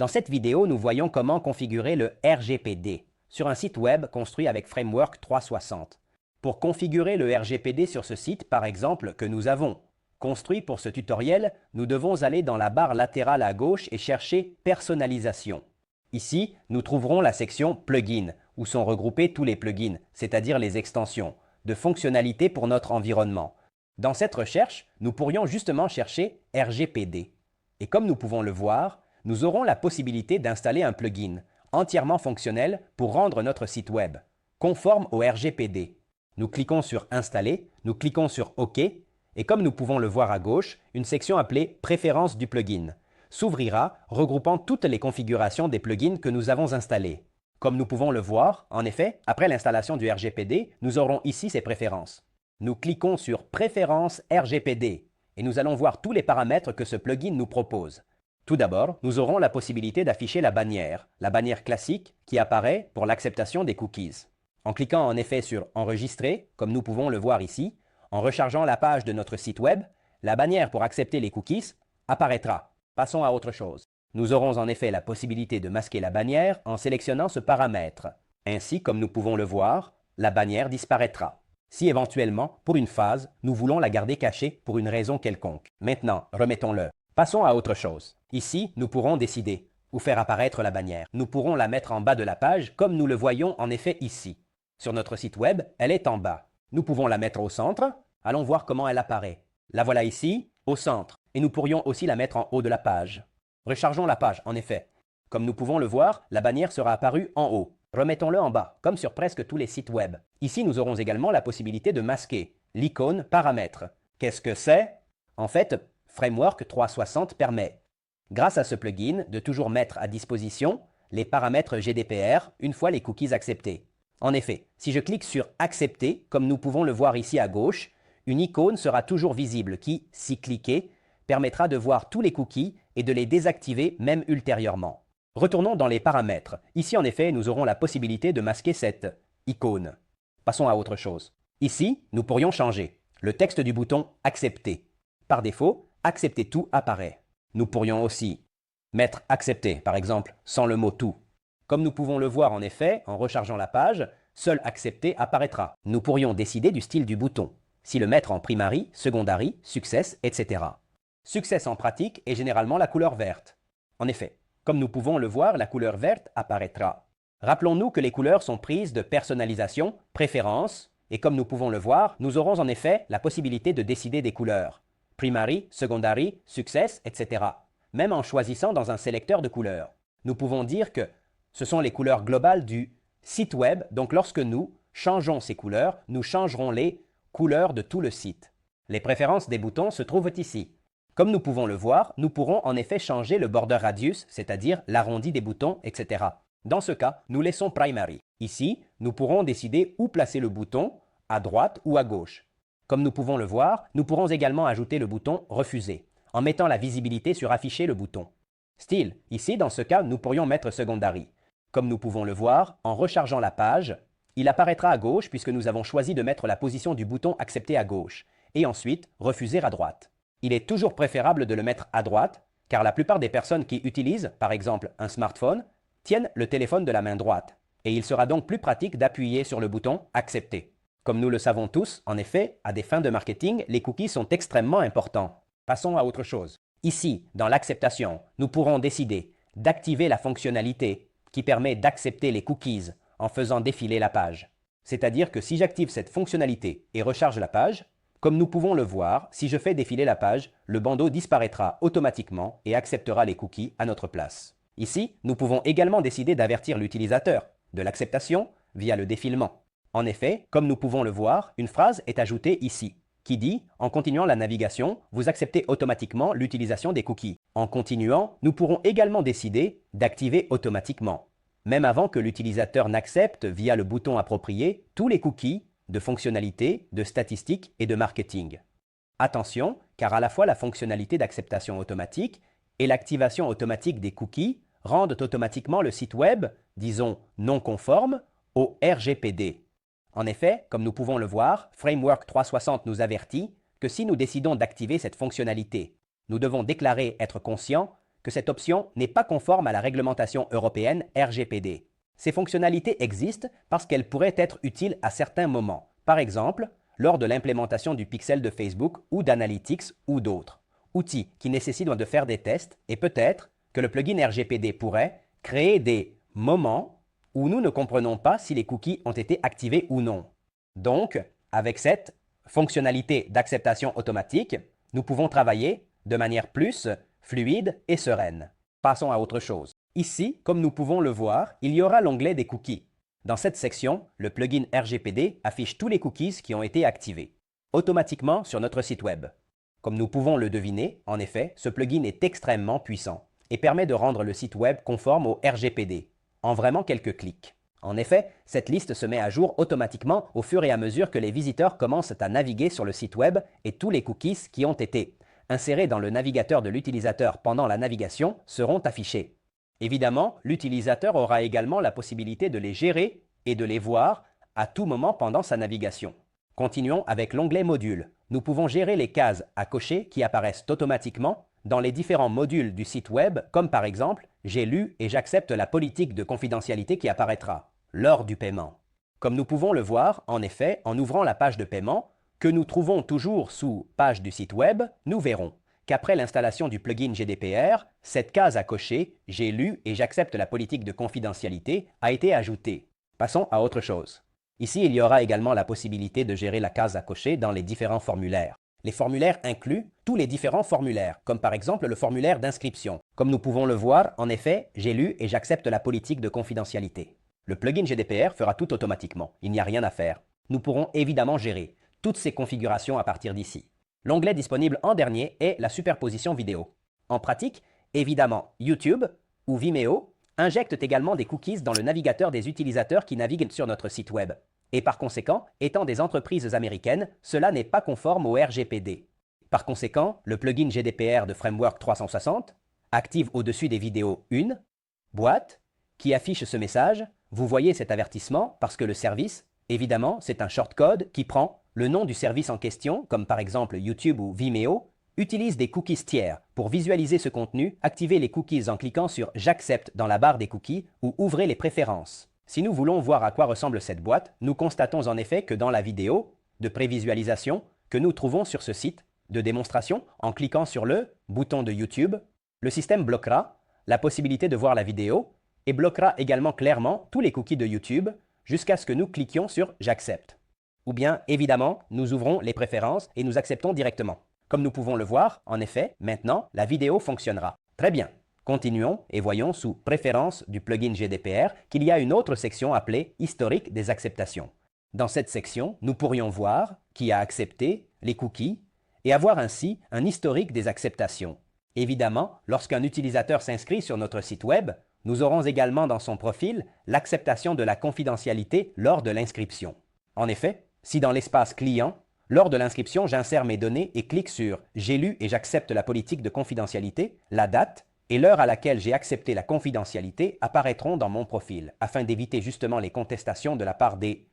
Dans cette vidéo, nous voyons comment configurer le RGPD sur un site web construit avec Framework 360. Pour configurer le RGPD sur ce site, par exemple, que nous avons construit pour ce tutoriel, nous devons aller dans la barre latérale à gauche et chercher Personnalisation. Ici, nous trouverons la section Plugins, où sont regroupés tous les plugins, c'est-à-dire les extensions, de fonctionnalités pour notre environnement. Dans cette recherche, nous pourrions justement chercher RGPD. Et comme nous pouvons le voir, nous aurons la possibilité d'installer un plugin entièrement fonctionnel pour rendre notre site web conforme au RGPD. Nous cliquons sur Installer, nous cliquons sur OK, et comme nous pouvons le voir à gauche, une section appelée Préférences du plugin s'ouvrira, regroupant toutes les configurations des plugins que nous avons installés. Comme nous pouvons le voir, en effet, après l'installation du RGPD, nous aurons ici ces préférences. Nous cliquons sur Préférences RGPD et nous allons voir tous les paramètres que ce plugin nous propose. Tout d'abord, nous aurons la possibilité d'afficher la bannière classique qui apparaît pour l'acceptation des cookies. En cliquant en effet sur Enregistrer, comme nous pouvons le voir ici, en rechargeant la page de notre site web, la bannière pour accepter les cookies apparaîtra. Passons à autre chose. Nous aurons en effet la possibilité de masquer la bannière en sélectionnant ce paramètre. Ainsi, comme nous pouvons le voir, la bannière disparaîtra. Si éventuellement, pour une phase, nous voulons la garder cachée pour une raison quelconque. Maintenant, remettons-le. Passons à autre chose. Ici, nous pourrons décider où faire apparaître la bannière. Nous pourrons la mettre en bas de la page comme nous le voyons en effet ici. Sur notre site web, elle est en bas. Nous pouvons la mettre au centre. Allons voir comment elle apparaît. La voilà ici, au centre. Et nous pourrions aussi la mettre en haut de la page. Rechargeons la page, en effet. Comme nous pouvons le voir, la bannière sera apparue en haut. Remettons-le en bas, comme sur presque tous les sites web. Ici, nous aurons également la possibilité de masquer l'icône paramètres. Qu'est-ce que c'est? En fait, Framework 360 permet, grâce à ce plugin, de toujours mettre à disposition les paramètres GDPR une fois les cookies acceptés. En effet, si je clique sur Accepter, comme nous pouvons le voir ici à gauche, une icône sera toujours visible qui, si cliquée, permettra de voir tous les cookies et de les désactiver même ultérieurement. Retournons dans les paramètres. Ici, en effet, nous aurons la possibilité de masquer cette icône. Passons à autre chose. Ici, nous pourrions changer le texte du bouton « Accepter ». Par défaut, « Accepter tout » apparaît. Nous pourrions aussi mettre « Accepter », par exemple, sans le mot « tout ». Comme nous pouvons le voir en effet, en rechargeant la page, seul « Accepter » apparaîtra. Nous pourrions décider du style du bouton, si le mettre en Primary, Secondary, Success, etc. Success en pratique est généralement la couleur verte. En effet, comme nous pouvons le voir, la couleur verte apparaîtra. Rappelons-nous que les couleurs sont prises de personnalisation, préférences, et comme nous pouvons le voir, nous aurons en effet la possibilité de décider des couleurs. Primary, Secondary, Success, etc. Même en choisissant dans un sélecteur de couleurs. Nous pouvons dire que ce sont les couleurs globales du site web, donc lorsque nous changeons ces couleurs, nous changerons les couleurs de tout le site. Les préférences des boutons se trouvent ici. Comme nous pouvons le voir, nous pourrons en effet changer le border radius, c'est-à-dire l'arrondi des boutons, etc. Dans ce cas, nous laissons Primary. Ici, nous pourrons décider où placer le bouton, à droite ou à gauche. Comme nous pouvons le voir, nous pourrons également ajouter le bouton Refuser, en mettant la visibilité sur Afficher le bouton. Style, ici, dans ce cas, nous pourrions mettre Secondary. Comme nous pouvons le voir, en rechargeant la page, il apparaîtra à gauche puisque nous avons choisi de mettre la position du bouton Accepter à gauche, et ensuite Refuser à droite. Il est toujours préférable de le mettre à droite, car la plupart des personnes qui utilisent, par exemple, un smartphone, tiennent le téléphone de la main droite, et il sera donc plus pratique d'appuyer sur le bouton « Accepter ». Comme nous le savons tous, en effet, à des fins de marketing, les cookies sont extrêmement importants. Passons à autre chose. Ici, dans l'acceptation, nous pourrons décider d'activer la fonctionnalité qui permet d'accepter les cookies en faisant défiler la page. C'est-à-dire que si j'active cette fonctionnalité et recharge la page, comme nous pouvons le voir, si je fais défiler la page, le bandeau disparaîtra automatiquement et acceptera les cookies à notre place. Ici, nous pouvons également décider d'avertir l'utilisateur de l'acceptation via le défilement. En effet, comme nous pouvons le voir, une phrase est ajoutée ici, qui dit « En continuant la navigation, vous acceptez automatiquement l'utilisation des cookies ». En continuant, nous pourrons également décider d'activer automatiquement, même avant que l'utilisateur n'accepte via le bouton approprié tous les cookies de fonctionnalités, de statistiques et de marketing. Attention, car à la fois la fonctionnalité d'acceptation automatique et l'activation automatique des cookies rendent automatiquement le site web, disons non conforme, au RGPD. En effet, comme nous pouvons le voir, Framework 360 nous avertit que si nous décidons d'activer cette fonctionnalité, nous devons déclarer être conscients que cette option n'est pas conforme à la réglementation européenne RGPD. Ces fonctionnalités existent parce qu'elles pourraient être utiles à certains moments, par exemple lors de l'implémentation du pixel de Facebook ou d'Analytics ou d'autres, outils qui nécessitent de faire des tests et peut-être que le plugin RGPD pourrait créer des moments où nous ne comprenons pas si les cookies ont été activés ou non. Donc, avec cette fonctionnalité d'acceptation automatique, nous pouvons travailler de manière plus fluide et sereine. Passons à autre chose. Ici, comme nous pouvons le voir, il y aura l'onglet des cookies. Dans cette section, le plugin RGPD affiche tous les cookies qui ont été activés, automatiquement sur notre site web. Comme nous pouvons le deviner, en effet, ce plugin est extrêmement puissant et permet de rendre le site web conforme au RGPD, en vraiment quelques clics. En effet, cette liste se met à jour automatiquement au fur et à mesure que les visiteurs commencent à naviguer sur le site web et tous les cookies qui ont été insérés dans le navigateur de l'utilisateur pendant la navigation seront affichés. Évidemment, l'utilisateur aura également la possibilité de les gérer et de les voir à tout moment pendant sa navigation. Continuons avec l'onglet Modules. Nous pouvons gérer les cases à cocher qui apparaissent automatiquement dans les différents modules du site web, comme par exemple « J'ai lu et j'accepte la politique de confidentialité qui apparaîtra » lors du paiement. Comme nous pouvons le voir, en effet, en ouvrant la page de paiement, que nous trouvons toujours sous « Page du site web », nous verrons qu'après l'installation du plugin GDPR, cette case à cocher « J'ai lu et j'accepte la politique de confidentialité » a été ajoutée. Passons à autre chose. Ici, il y aura également la possibilité de gérer la case à cocher dans les différents formulaires. Les formulaires incluent tous les différents formulaires, comme par exemple le formulaire d'inscription. Comme nous pouvons le voir, en effet, j'ai lu et j'accepte la politique de confidentialité. Le plugin GDPR fera tout automatiquement, il n'y a rien à faire. Nous pourrons évidemment gérer toutes ces configurations à partir d'ici. L'onglet disponible en dernier est la superposition vidéo. En pratique, évidemment, YouTube ou Vimeo injectent également des cookies dans le navigateur des utilisateurs qui naviguent sur notre site web. Et par conséquent, étant des entreprises américaines, cela n'est pas conforme au RGPD. Par conséquent, le plugin GDPR de Framework 360 active au-dessus des vidéos une boîte qui affiche ce message. Vous voyez cet avertissement parce que le service, évidemment, c'est un shortcode qui prend le nom du service en question, comme par exemple YouTube ou Vimeo, utilise des cookies tiers. Pour visualiser ce contenu, activez les cookies en cliquant sur « J'accepte » dans la barre des cookies ou ouvrez les préférences. Si nous voulons voir à quoi ressemble cette boîte, nous constatons en effet que dans la vidéo de prévisualisation que nous trouvons sur ce site de démonstration, en cliquant sur le bouton de YouTube, le système bloquera la possibilité de voir la vidéo et bloquera également clairement tous les cookies de YouTube jusqu'à ce que nous cliquions sur « J'accepte ». Ou bien, évidemment, nous ouvrons les préférences et nous acceptons directement. Comme nous pouvons le voir, en effet, maintenant, la vidéo fonctionnera. Très bien. Continuons et voyons sous « Préférences » du plugin GDPR qu'il y a une autre section appelée « Historique des acceptations ». Dans cette section, nous pourrions voir qui a accepté les cookies et avoir ainsi un historique des acceptations. Évidemment, lorsqu'un utilisateur s'inscrit sur notre site web, nous aurons également dans son profil l'acceptation de la confidentialité lors de l'inscription. En effet, si dans l'espace client, lors de l'inscription, j'insère mes données et clique sur « J'ai lu et j'accepte la politique de confidentialité », la date et l'heure à laquelle j'ai accepté la confidentialité apparaîtront dans mon profil, afin d'éviter justement les contestations de la part des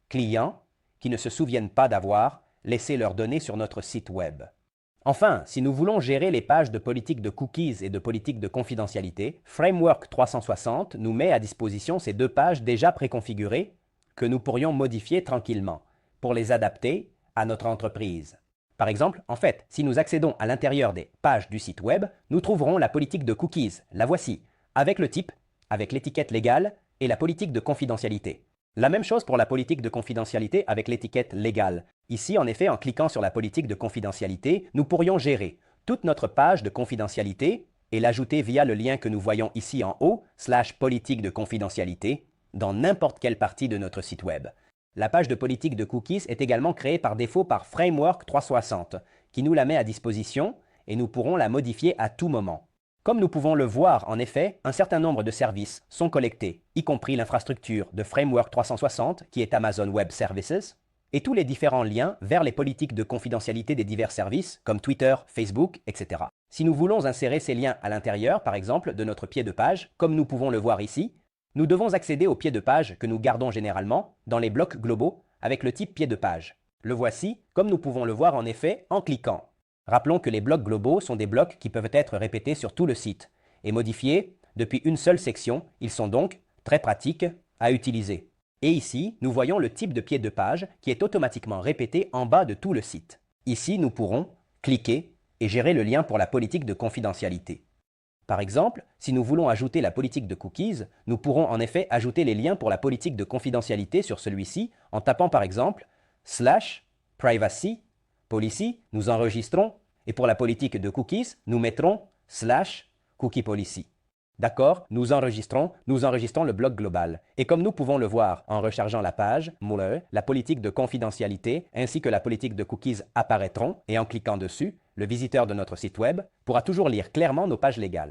clients qui ne se souviennent pas d'avoir laissé leurs données sur notre site web. Enfin, si nous voulons gérer les pages de politique de cookies et de politique de confidentialité, Framework 360 nous met à disposition ces deux pages déjà préconfigurées que nous pourrions modifier tranquillement pour les adapter à notre entreprise. Par exemple, en fait, si nous accédons à l'intérieur des pages du site web, nous trouverons la politique de cookies, la voici, avec le type, avec l'étiquette légale et la politique de confidentialité. La même chose pour la politique de confidentialité avec l'étiquette légale. Ici, en effet, en cliquant sur la politique de confidentialité, nous pourrions gérer toute notre page de confidentialité et l'ajouter via le lien que nous voyons ici en haut, / politique de confidentialité, dans n'importe quelle partie de notre site web. La page de politique de cookies est également créée par défaut par Framework 360, qui nous la met à disposition et nous pourrons la modifier à tout moment. Comme nous pouvons le voir, en effet, un certain nombre de services sont collectés, y compris l'infrastructure de Framework 360, qui est Amazon Web Services, et tous les différents liens vers les politiques de confidentialité des divers services, comme Twitter, Facebook, etc. Si nous voulons insérer ces liens à l'intérieur, par exemple, de notre pied de page, comme nous pouvons le voir ici, nous devons accéder au pied de page que nous gardons généralement dans les blocs globaux avec le type pied de page. Le voici, comme nous pouvons le voir en effet en cliquant. Rappelons que les blocs globaux sont des blocs qui peuvent être répétés sur tout le site et modifiés depuis une seule section. Ils sont donc très pratiques à utiliser. Et ici, nous voyons le type de pied de page qui est automatiquement répété en bas de tout le site. Ici, nous pourrons cliquer et gérer le lien pour la politique de confidentialité. Par exemple, si nous voulons ajouter la politique de cookies, nous pourrons en effet ajouter les liens pour la politique de confidentialité sur celui-ci en tapant par exemple /privacy policy, nous enregistrons, et pour la politique de cookies, nous mettrons /cookie policy. D'accord, nous enregistrons le bloc global. Et comme nous pouvons le voir en rechargeant la page, la politique de confidentialité ainsi que la politique de cookies apparaîtront et en cliquant dessus, le visiteur de notre site web pourra toujours lire clairement nos pages légales.